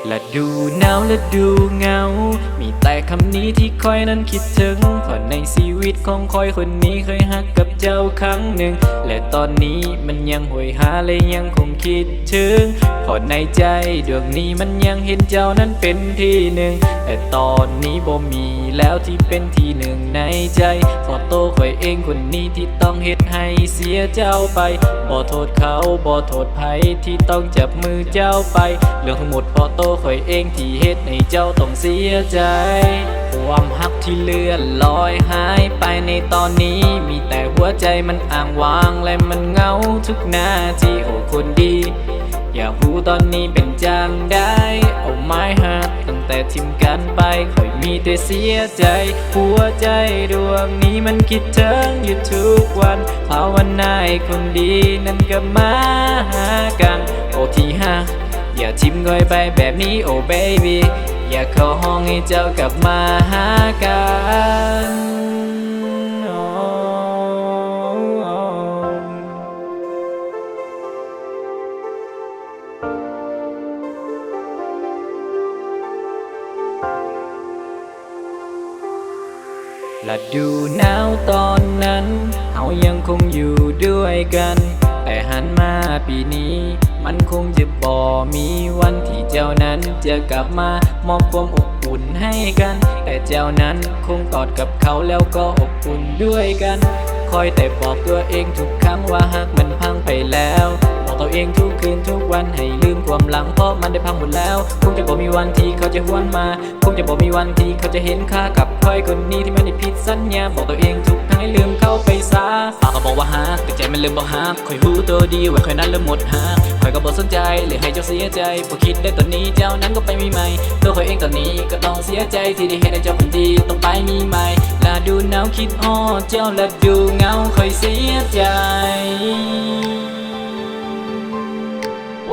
และดูหนาวและดูเหงามีแต่คำนี้ที่คอยนั้นคิดถึงเพราะในชีวิตของคอยคนนี้เคยหักกับเจ้าครั้งหนึ่งและตอนนี้มันยังหวยหาและยังคงคิดถึงเพราะในใจดวงนี้มันยังเห็นเจ้านั้นเป็นที่หนึ่งแต่ตอนนี้บ่มีแล้วที่เป็นที่หนึ่งในใจเพราะโตคอยเองคนนี้ที่ต้องเฮ็ดให้เสียเจ้าไปบ่โทษเขาบ่โทษไผที่ต้องจับมือเจ้าไปเรื่องทั้งหมดเพราะโตคอยเองที่เฮ็ดให้เจ้าต้องเสียใจความหักที่เลื่อนลอยหายไปในตอนนี้มีแต่หัวใจมันอ้างว้างและมันเหงาทุกนาทีโอ้คนดีอยากรู้ตอนนี้เป็นจังได้โอ้ไม่หักตั้งแต่ทิมกันไปค่อยมีแต่เสียใจหัวใจดวงนี้มันคิดถึงอยู่ทุกวันภาวนาให้คนดีนั้นกลับมาหากันโอ้ที่หักอย่าทิ้งก้อยไปแบบนี้โอ้เบบี้อยากขอห้องให้เจ้ากลับมาหากันและดูหนาวตอนนั้นเรายังคงอยู่ด้วยกันแต่หันมาปีนี้มันคงจะบ่มีวันที่เจ้านั้นจะกลับมามอบความอบอุ่นให้กันแต่เจ้านั้นคงกอดกับเขาแล้วก็อบอุ่นด้วยกันคอยแต่บอกตัวเองทุกครั้งว่าหากมันพังไปแล้วบอกตัวเองทุกคืนทุกวันให้ลืมความหลังเพราะมันได้พังหมดแล้วคงจะบ่มีวันที่เขาจะหวนมาคงจะบ่มีวันที่เขาจะเห็นค่ากับคอยคนนี้ที่มันได้ผิดสัญญาบอกตัวเองทุกครั้งให้ลืมเขาไปซะปากก็บอกว่าฮักแต่ใจมันลืมบอกฮักคอยรู้ตัวดีว่าคอยนั้นเริ่มหมดฮักคอยก็บ่สนใจเลยให้เจ้าเสียใจพอคิดได้ตอนนี้เจ้านั้นก็ไปมีใหม่ตัวคอยเองตอนนี้ก็ต้องเสียใจที่ได้เห็นให้เจ้าคนดีต้องไปมีใหม่และดูหนาวคิดอ้อเจ้าและดูเหงาคอยเสียใจค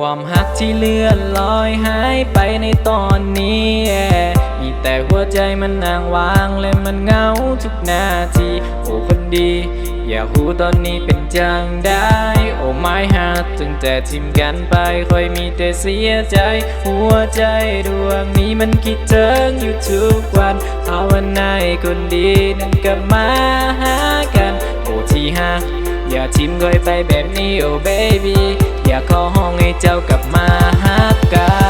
วามหักที่เลื่อนลอยหายไปในตอนนี้มีแต่หัวใจมันอ้างว้างและมันเหงาทุกนาทีโอ้คนดีอยากรู้ตอนนี้เป็นจังได้โอ้ไม่หักตั้งแต่ทิมกันไปค่อยมีแต่เสียใจหัวใจดวงนี้มันคิดถึงอยู่ทุกวันภาวนาให้คนดีนั้นกลับมาหากันโอ้ที่หักอย่าทิ้งก้อยไปแบบนี้โอ้เบบี้อยากขอห้องให้เจ้ากลับมาหากัน